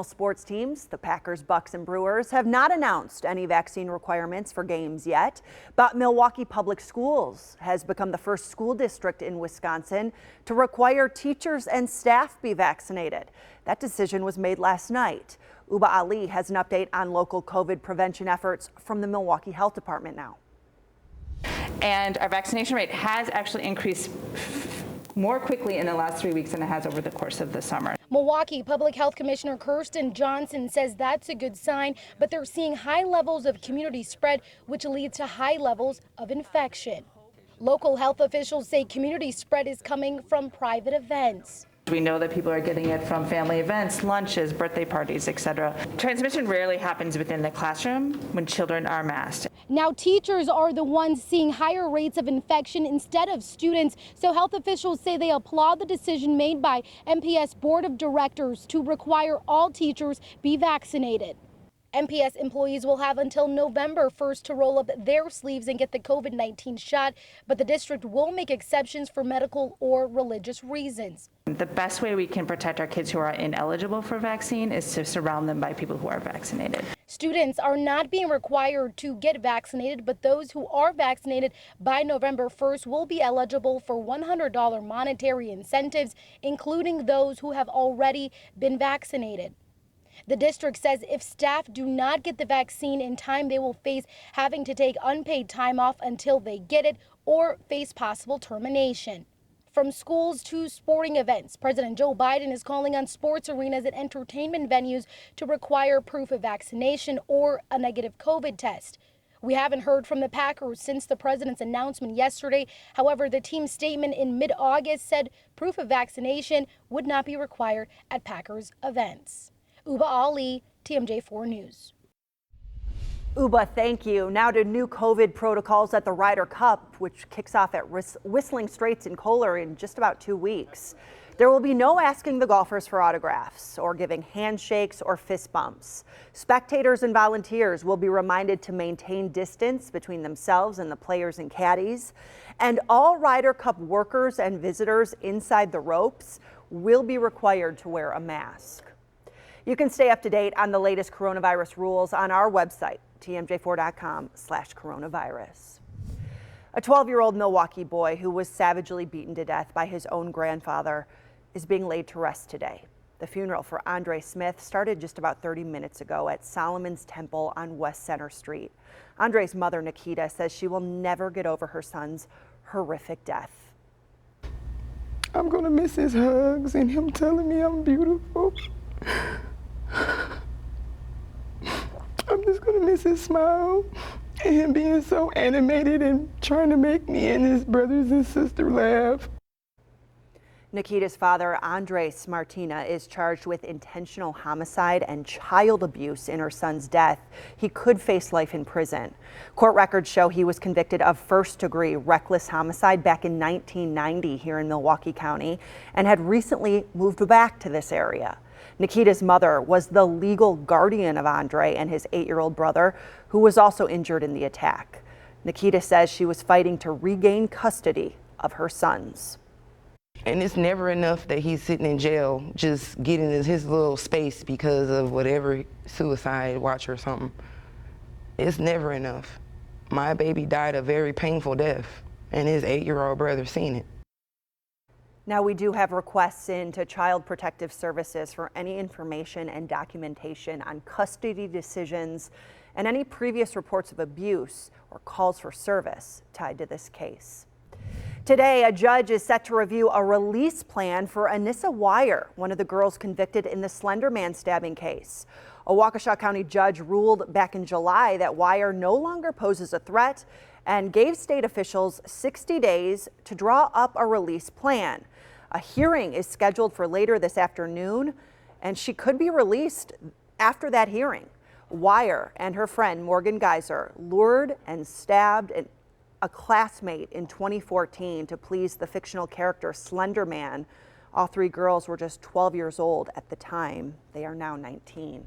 professional sports teams, the Packers, Bucks, and Brewers, have not announced any vaccine requirements for games yet, but Milwaukee Public Schools has become the first school district in Wisconsin to require teachers and staff be vaccinated. That decision was made last night. Uba Ali has an update on local COVID prevention efforts from the Milwaukee Health Department now. And our vaccination rate has actually increased more quickly in the last 3 weeks than it has over the course of the summer. Milwaukee Public Health Commissioner Kirsten Johnson says that's a good sign, but they're seeing high levels of community spread, which leads to high levels of infection. Local health officials say community spread is coming from private events. We know that people are getting it from family events, lunches, birthday parties, etc. Transmission rarely happens within the classroom when children are masked. Now teachers are the ones seeing higher rates of infection instead of students, so health officials say they applaud the decision made by MPS Board of Directors to require all teachers be vaccinated. MPS employees will have until November 1st to roll up their sleeves and get the COVID-19 shot, but the district will make exceptions for medical or religious reasons. The best way we can protect our kids who are ineligible for vaccine is to surround them by people who are vaccinated. Students are not being required to get vaccinated, but those who are vaccinated by November 1st will be eligible for $100 monetary incentives, including those who have already been vaccinated. The district says if staff do not get the vaccine in time, they will face having to take unpaid time off until they get it or face possible termination. From schools to sporting events, President Joe Biden is calling on sports arenas and entertainment venues to require proof of vaccination or a negative COVID test. We haven't heard from the Packers since the president's announcement yesterday. However, the team's statement in mid-August said proof of vaccination would not be required at Packers events. Uba Ali, TMJ4 News. Uba, thank you. Now to new COVID protocols at the Ryder Cup, which kicks off at Whistling Straits in Kohler in just about 2 weeks. There will be no asking the golfers for autographs or giving handshakes or fist bumps. Spectators and volunteers will be reminded to maintain distance between themselves and the players and caddies. And all Ryder Cup workers and visitors inside the ropes will be required to wear a mask. You can stay up to date on the latest coronavirus rules on our website, tmj4.com/coronavirus. A 12-year-old Milwaukee boy who was savagely beaten to death by his own grandfather is being laid to rest today. The funeral for Andre Smith started just about 30 minutes ago at Solomon's Temple on West Center Street. Andre's mother, Nikita, says she will never get over her son's horrific death. I'm gonna miss his hugs and him telling me I'm beautiful. I'm just gonna miss his smile and him being so animated and trying to make me and his brothers and sister laugh. Nikita's father, Andres Martina, is charged with intentional homicide and child abuse in her son's death. He could face life in prison. Court records show he was convicted of first-degree reckless homicide back in 1990 here in Milwaukee County and had recently moved back to this area. Nikita's mother was the legal guardian of Andre and his 8-year-old brother, who was also injured in the attack. Nikita says she was fighting to regain custody of her sons. And it's never enough that he's sitting in jail, just getting his little space because of whatever suicide watch or something. It's never enough. My baby died a very painful death, and his 8-year-old brother seen it. Now, we do have requests into Child Protective Services for any information and documentation on custody decisions and any previous reports of abuse or calls for service tied to this case. Today, a judge is set to review a release plan for Anissa Wire, one of the girls convicted in the Slender Man stabbing case. A Waukesha County judge ruled back in July that Wire no longer poses a threat and gave state officials 60 days to draw up a release plan. A hearing is scheduled for later this afternoon, and she could be released after that hearing. Wire and her friend Morgan Geyser lured and stabbed a classmate in 2014 to please the fictional character Slender Man. All 3 girls were just 12 years old at the time. They are now 19.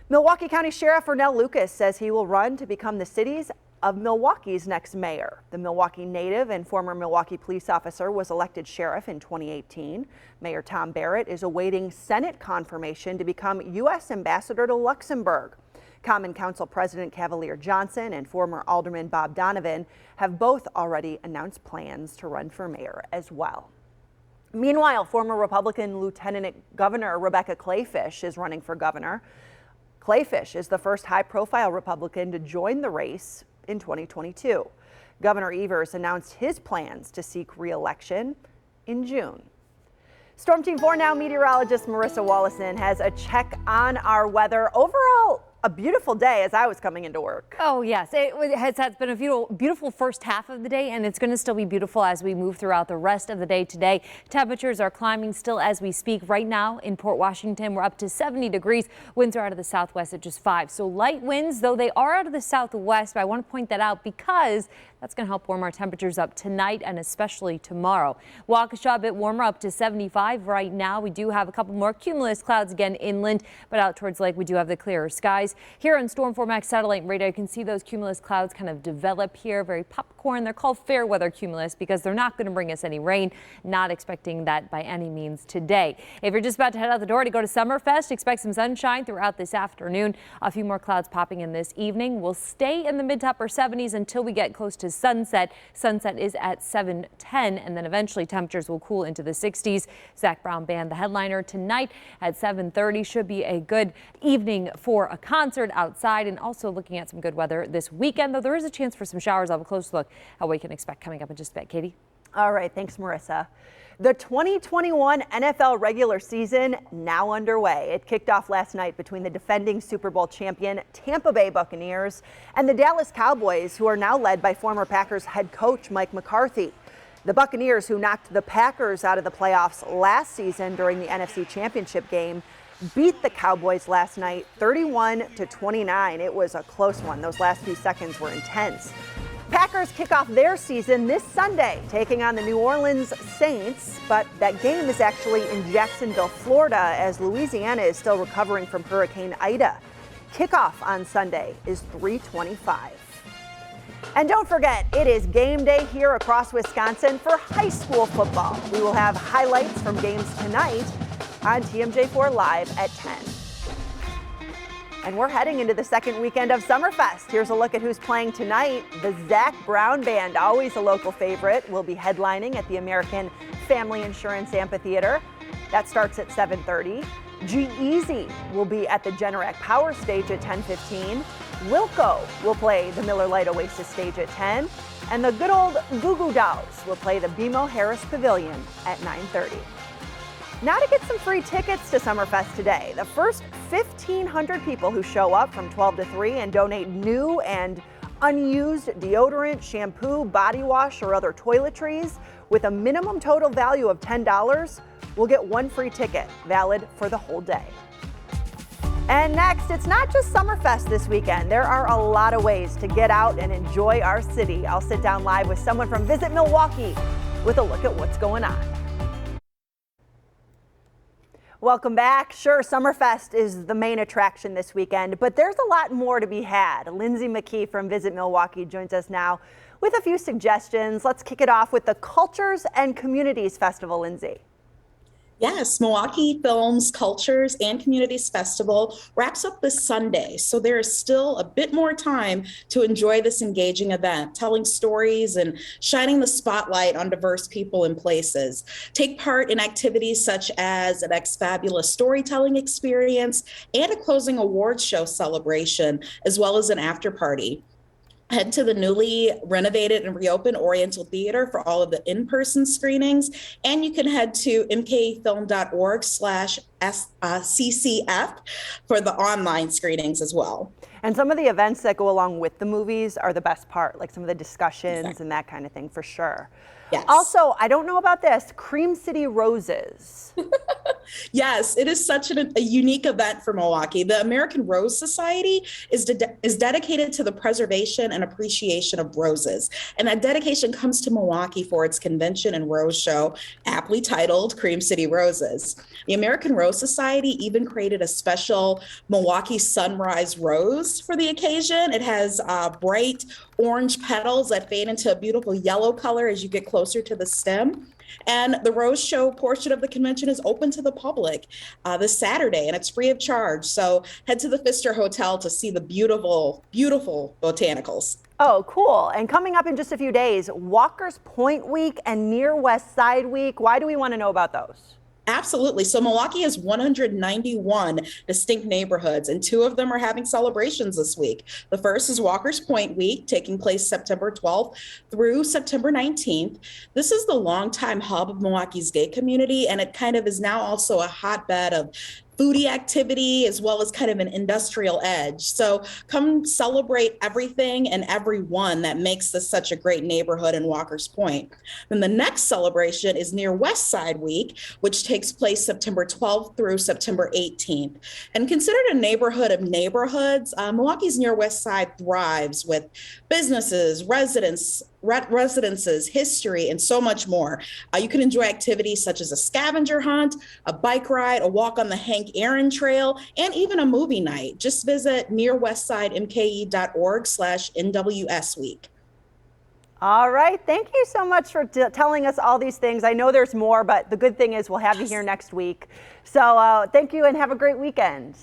Milwaukee County Sheriff Ernell Lucas says he will run to become the city's of Milwaukee's next mayor. The Milwaukee native and former Milwaukee police officer was elected sheriff in 2018. Mayor Tom Barrett is awaiting Senate confirmation to become U.S. ambassador to Luxembourg. Common Council President Cavalier Johnson and former Alderman Bob Donovan have both already announced plans to run for mayor as well. Meanwhile, former Republican Lieutenant Governor Rebecca Kleefisch is running for governor. Kleefisch is the first high-profile Republican to join the race in 2022. Governor Evers announced his plans to seek re-election in June. Storm Team 4 Now meteorologist Marissa Wallison has a check on our weather. Overall, a beautiful day as I was coming into work. Oh yes, it has been a beautiful first half of the day, and it's going to still be beautiful as we move throughout the rest of the day today. Temperatures are climbing still as we speak. Right now in Port Washington, we're up to 70 degrees. Winds are out of the southwest at just 5. So light winds, though they are out of the southwest, but I want to point that out because that's going to help warm our temperatures up tonight and especially tomorrow. Waukesha a bit warmer, up to 75 right now. We do have a couple more cumulus clouds again inland, but out towards lake we do have the clearer skies. Here on Storm 4 Max satellite radar, you can see those cumulus clouds kind of develop here, very popcorn. They're called fair weather cumulus because they're not going to bring us any rain. Not expecting that by any means today. If you're just about to head out the door to go to Summerfest, expect some sunshine throughout this afternoon. A few more clouds popping in this evening. We'll stay in the mid to upper 70s until we get close to sunset. Sunset is at 7:10, and then eventually temperatures will cool into the 60s. Zach Brown Band, the headliner tonight at 7:30, should be a good evening for a concert outside, and also looking at some good weather this weekend, though there is a chance for some showers. I'll have a close look at what we can expect coming up in just a bit. Katie? All right, thanks, Marissa. The 2021 NFL regular season now underway. It kicked off last night between the defending Super Bowl champion Tampa Bay Buccaneers and the Dallas Cowboys, who are now led by former Packers head coach Mike McCarthy. The Buccaneers, who knocked the Packers out of the playoffs last season during the NFC Championship game, beat the Cowboys last night 31-29. It was a close one. Those last few seconds were intense. Packers kick off their season this Sunday, taking on the New Orleans Saints, but that game is actually in Jacksonville, Florida, as Louisiana is still recovering from Hurricane Ida. Kickoff on Sunday is 3:25. And don't forget, it is game day here across Wisconsin for high school football. We will have highlights from games tonight on TMJ4 Live at 10. And we're heading into the second weekend of Summerfest. Here's a look at who's playing tonight. The Zach Brown Band, always a local favorite, will be headlining at the American Family Insurance Amphitheater. That starts at 7:30. G-Eazy will be at the Generac Power Stage at 10:15. Wilco will play the Miller Lite Oasis stage at 10. And the good old Goo Goo Dolls will play the BMO Harris Pavilion at 9:30. Now to get some free tickets to Summerfest today. The first 1,500 people who show up from 12 to 3 and donate new and unused deodorant, shampoo, body wash, or other toiletries with a minimum total value of $10 will get one free ticket, valid for the whole day. And next, it's not just Summerfest this weekend. There are a lot of ways to get out and enjoy our city. I'll sit down live with someone from Visit Milwaukee with a look at what's going on. Welcome back. Sure, Summerfest is the main attraction this weekend, but there's a lot more to be had. Lindsay McKee from Visit Milwaukee joins us now with a few suggestions. Let's kick it off with the Cultures and Communities Festival, Lindsay. Yes, Milwaukee Films, Cultures, and Communities Festival wraps up this Sunday, so there is still a bit more time to enjoy this engaging event, telling stories and shining the spotlight on diverse people and places. Take part in activities such as an ex-fabulous storytelling experience and a closing awards show celebration, as well as an after party. Head to the newly renovated and reopened Oriental Theater for all of the in-person screenings, and you can head to mkfilm.org/CCF for the online screenings as well. And some of the events that go along with the movies are the best part, like some of the discussions and that kind of thing, for sure. Yes. Also, I don't know about this, Cream City Roses. Yes, it is such a unique event for Milwaukee. The American Rose Society is dedicated to the preservation and appreciation of roses. And that dedication comes to Milwaukee for its convention and rose show, aptly titled Cream City Roses. The American Rose Society even created a special Milwaukee Sunrise Rose licensed for the occasion. It has bright orange petals that fade into a beautiful yellow color as you get closer to the stem. And the Rose Show portion of the convention is open to the public this Saturday, and it's free of charge. So head to the Pfister Hotel to see the beautiful, beautiful botanicals. Oh, cool. And coming up in just a few days, Walker's Point Week and Near West Side Week. Why do we want to know about those? Absolutely. So Milwaukee has 191 distinct neighborhoods, and 2 of them are having celebrations this week. The first is Walker's Point Week, taking place September 12th through September 19th. This is the longtime hub of Milwaukee's gay community, and it kind of is now also a hotbed of foodie activity as well as kind of an industrial edge. So come celebrate everything and everyone that makes this such a great neighborhood in Walker's Point. Then the next celebration is Near West Side Week, which takes place September 12th through September 18th. And considered a neighborhood of neighborhoods, Milwaukee's Near West Side thrives with businesses, residences, history, and so much more. You can enjoy activities such as a scavenger hunt, a bike ride, a walk on the Hank Aaron Trail, and even a movie night. Just visit nearwestsidemke.org/NWS Week. All right. Thank you so much for telling us all these things. I know there's more, but the good thing is we'll have you here next week. So thank you and have a great weekend.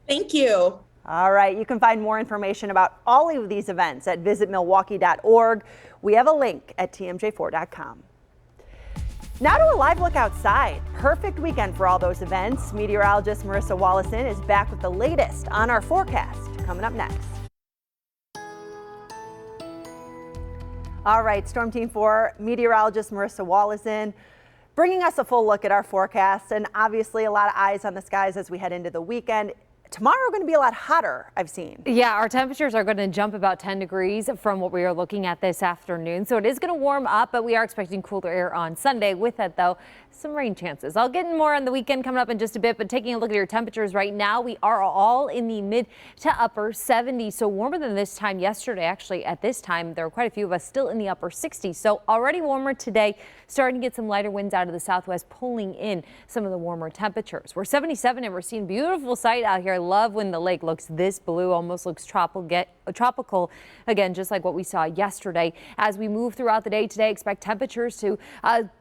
Thank you. All right. You can find more information about all of these events at visitmilwaukee.org. We have a link at tmj4.com. Now to a live look outside. Perfect weekend for all those events. Meteorologist Marissa Wallison is back with the latest on our forecast coming up next. All right, Storm Team 4 meteorologist Marissa Wallison bringing us a full look at our forecast, and obviously a lot of eyes on the skies as we head into the weekend. Tomorrow going to be a lot hotter, I've seen. Yeah, our temperatures are going to jump about 10 degrees from what we are looking at this afternoon. So it is going to warm up, but we are expecting cooler air on Sunday. With it, though, some rain chances. I'll get more on the weekend coming up in just a bit, but taking a look at your temperatures right now, we are all in the mid to upper 70s. So warmer than this time yesterday. Actually, at this time, there were quite a few of us still in the upper 60s. So already warmer today, starting to get some lighter winds out of the southwest, pulling in some of the warmer temperatures. We're 77 and we're seeing a beautiful sight out here. I love when the lake looks this blue, almost looks tropical again, just like what we saw yesterday. As we move throughout the day today, expect temperatures to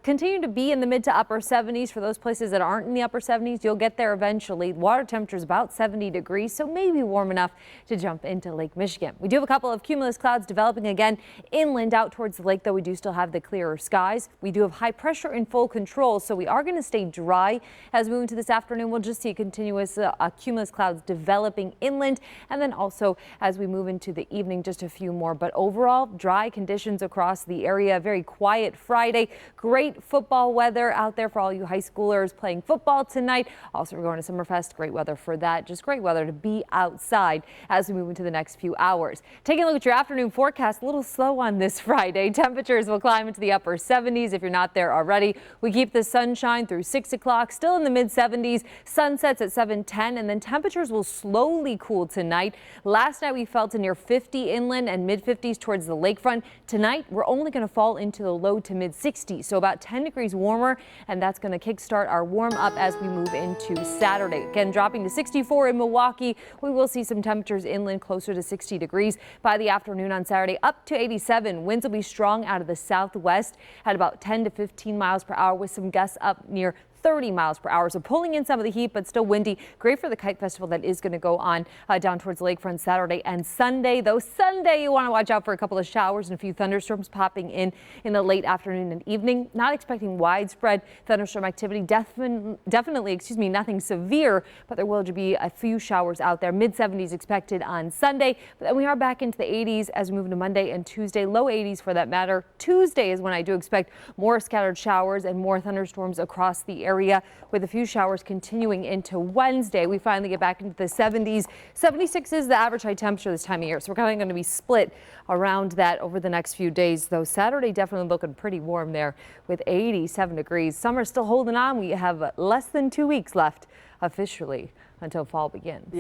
continue to be in the mid to upper 70s. For those places that aren't in the upper 70s, you'll get there eventually. Water temperature is about 70 degrees, so maybe warm enough to jump into Lake Michigan. We do have a couple of cumulus clouds developing again inland out towards the lake, though we do still have the clearer skies. We do have high pressure in full control, so we are going to stay dry as we move into this afternoon. We'll just see continuous cumulus clouds developing inland, and then also as we move into the evening, just a few more. But overall, dry conditions across the area. Very quiet Friday. Great football weather out there for all you high schoolers playing football tonight. Also, we're going to Summerfest. Great weather for that. Just great weather to be outside as we move into the next few hours. Taking a look at your afternoon forecast, a little slow on this Friday. Temperatures will climb into the upper 70s if you're not there already. We keep the sunshine through 6 o'clock, still in the mid 70s. Sunsets at 7:10, and then temperatures will slowly cool tonight. Last night we fell to near 50 inland and mid 50s towards the lakefront. Tonight we're only going to fall into the low to mid 60s, so about 10 degrees warmer, and that's going to kickstart our warm up as we move into Saturday. Again, dropping to 64 in Milwaukee. We will see some temperatures inland closer to 60 degrees by the afternoon on Saturday, up to 87. Winds will be strong out of the southwest at about 10 to 15 miles per hour with some gusts up near 30 miles per hour. So pulling in some of the heat, but still windy. Great for the kite festival that is going to go on down towards the lakefront Saturday and Sunday. Though Sunday, you want to watch out for a couple of showers and a few thunderstorms popping in the late afternoon and evening. Not expecting widespread thunderstorm activity. Definitely, nothing severe, but there will be a few showers out there. Mid 70s expected on Sunday, but then we are back into the 80s as we move into Monday and Tuesday. Low 80s for that matter. Tuesday is when I do expect more scattered showers and more thunderstorms across the area, with a few showers continuing into Wednesday. We finally get back into the 70s. 76 is the average high temperature this time of year, so we're kind of going to be split around that over the next few days, though Saturday definitely looking pretty warm there with 87 degrees. Summer still holding on. We have less than 2 weeks left officially until fall begins.